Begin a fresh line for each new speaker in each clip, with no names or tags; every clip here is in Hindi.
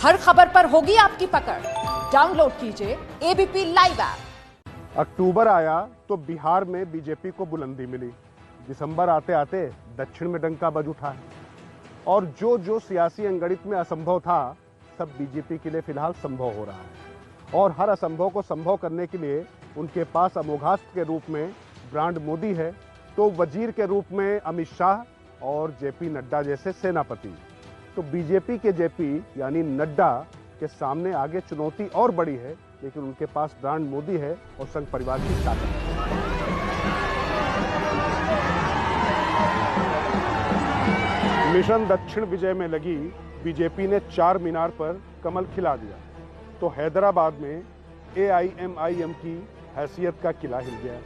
हर खबर पर होगी आपकी पकड़। डाउनलोड कीजिए एबीपी लाइव ऐप।
अक्टूबर आया तो बिहार में बीजेपी को बुलंदी मिली। दिसंबर आते आते दक्षिण में डंका बज उठा है और जो जो सियासी अंगणित में असंभव था सब बीजेपी के लिए फिलहाल संभव हो रहा है। और हर असंभव को संभव करने के लिए उनके पास अमोघास्त्र के रूप में ब्रांड मोदी है, तो वजीर के रूप में अमित शाह और जेपी नड्डा जैसे सेनापति। तो बीजेपी के जेपी यानी नड्डा के सामने आगे चुनौती और बड़ी है, लेकिन उनके पास ब्रांड मोदी है और संघ परिवार की ताकत है। मिशन दक्षिण विजय में लगी बीजेपी ने चार मीनार पर कमल खिला दिया, तो हैदराबाद में एआईएमआईएम की हैसियत का किला हिल गया।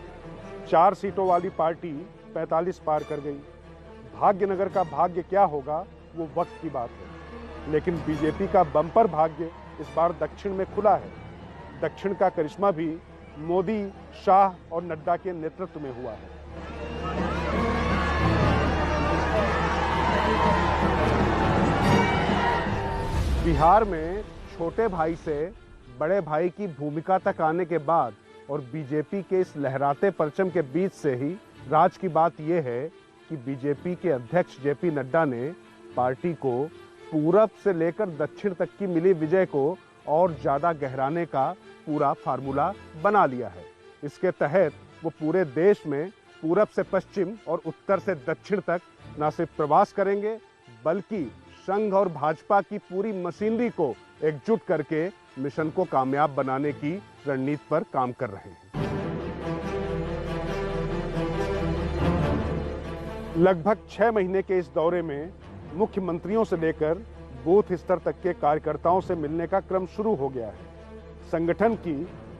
4 सीटों वाली पार्टी 45 पार कर गई। भाग्यनगर का भाग्य क्या होगा वो वक्त की बात है, लेकिन बीजेपी का बम्पर भाग्य इस बार दक्षिण में खुला है। दक्षिण का करिश्मा भी मोदी, शाह और नड्डा के नेतृत्व में हुआ है। बिहार में छोटे भाई से बड़े भाई की भूमिका तक आने के बाद और बीजेपी के इस लहराते परचम के बीच से ही राज की बात यह है कि बीजेपी के अध्यक्ष जेपी नड्डा ने पार्टी को पूरब से लेकर दक्षिण तक की मिली विजय को और ज्यादा गहराने का पूरा फार्मूला बना लिया है। इसके तहत वो पूरे देश में पूरब से पश्चिम और उत्तर से दक्षिण तक न सिर्फ प्रवास करेंगे, बल्कि संघ और भाजपा की पूरी मशीनरी को एकजुट करके मिशन को कामयाब बनाने की रणनीति पर काम कर रहे हैं। लगभग 6 महीने के इस दौरे में मुख्यमंत्रियों से लेकर बूथ स्तर तक के कार्यकर्ताओं से मिलने का क्रम शुरू हो गया है। संगठन की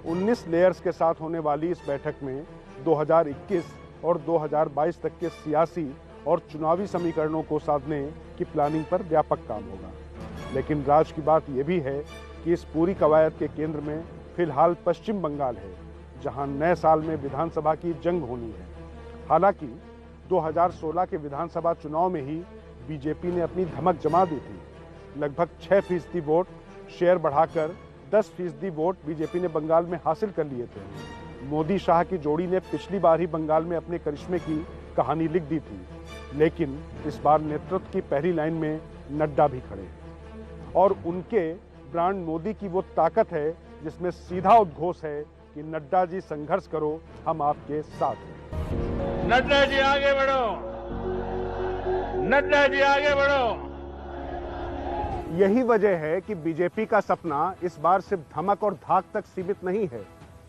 19 लेयर्स के साथ होने वाली इस बैठक में 2021 और 2022 तक के सियासी और चुनावी समीकरणों को साधने की प्लानिंग पर व्यापक काम होगा। लेकिन राज की बात यह भी है कि इस पूरी कवायद के केंद्र में फिलहाल पश्चिम बंगाल है, जहां नए साल में विधानसभा की जंग होनी है। हालांकि 2016 के विधानसभा चुनाव में ही बीजेपी ने अपनी धमक जमा दी थी। लगभग 6% वोट शेयर बढ़ाकर 10% वोट बीजेपी ने बंगाल में हासिल कर लिए थे। मोदी शाह की जोड़ी ने पिछली बार ही बंगाल में अपने करिश्मे की कहानी लिख दी थी, लेकिन इस बार नेतृत्व की पहली लाइन में नड्डा भी खड़े हैं और उनके ब्रांड मोदी की वो ताकत है जिसमें सीधा उद्घोष है कि नड्डा जी संघर्ष करो, हम आपके साथ हैं।
नड्डा जी आगे बढ़ो, नड्डा जी आगे बढ़ो।
यही वजह है कि बीजेपी का सपना इस बार सिर्फ धमक और धाक तक सीमित नहीं है।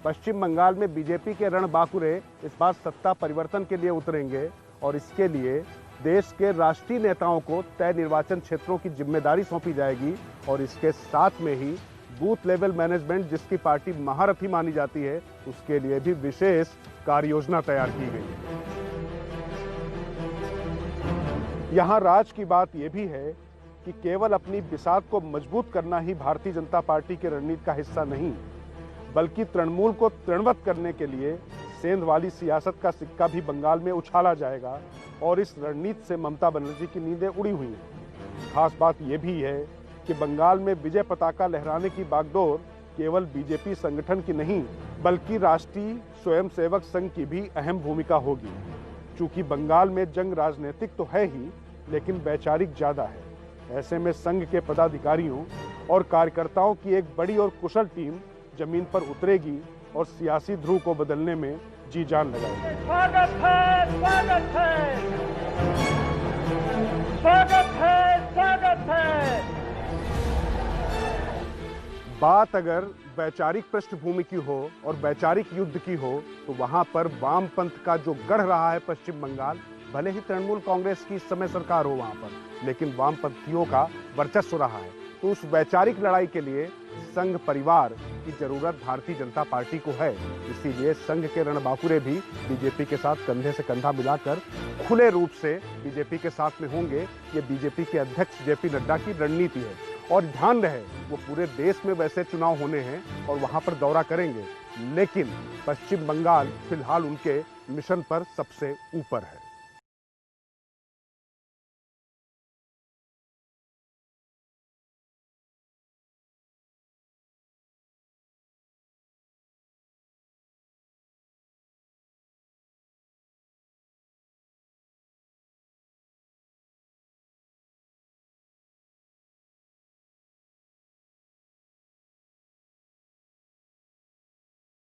पश्चिम बंगाल में बीजेपी के रणबांकुरे इस बार सत्ता परिवर्तन के लिए उतरेंगे और इसके लिए देश के राष्ट्रीय नेताओं को तय निर्वाचन क्षेत्रों की जिम्मेदारी सौंपी जाएगी और इसके साथ में ही बूथ लेवल मैनेजमेंट, जिसकी पार्टी महारथी मानी जाती है, उसके लिए भी विशेष कार्य योजना तैयार की गई है। यहां राज की बात यह भी है कि केवल अपनी बिसात को मजबूत करना ही भारतीय जनता पार्टी के रणनीति का हिस्सा नहीं, बल्कि तृणमूल को तृणवत करने के लिए सेंध वाली सियासत का सिक्का भी बंगाल में उछाला जाएगा और इस रणनीति से ममता बनर्जी की नींदें उड़ी हुई हैं। खास बात यह भी है कि बंगाल में विजय पताका लहराने की बागडोर केवल बीजेपी संगठन की नहीं, बल्कि राष्ट्रीय स्वयंसेवक संघ की भी अहम भूमिका होगी। चूंकि बंगाल में जंग राजनीतिक तो है ही, लेकिन वैचारिक ज्यादा है। ऐसे में संघ के पदाधिकारियों और कार्यकर्ताओं की एक बड़ी और कुशल टीम जमीन पर उतरेगी और सियासी ध्रुव को बदलने में जी जान लगाएगी।
स्वागत है, स्वागत है, स्वागत है, स्वागत है।
बात अगर वैचारिक पृष्ठभूमि की हो और वैचारिक युद्ध की हो, तो वहां पर वामपंथ का जो गढ़ रहा है पश्चिम बंगाल, भले ही तृणमूल कांग्रेस की इस समय सरकार हो वहां पर, लेकिन वामपंथियों का वर्चस्व रहा है। तो उस वैचारिक लड़ाई के लिए संघ परिवार की जरूरत भारतीय जनता पार्टी को है। इसीलिए संघ के रणबांकुरे भी बीजेपी के साथ कंधे से कंधा मिलाकर खुले रूप से बीजेपी के साथ में होंगे। ये बीजेपी के अध्यक्ष जेपी नड्डा की रणनीति है। और ध्यान रहे, वो पूरे देश में वैसे चुनाव होने हैं और वहां पर दौरा करेंगे, लेकिन पश्चिम बंगाल फिलहाल उनके मिशन पर सबसे ऊपर है।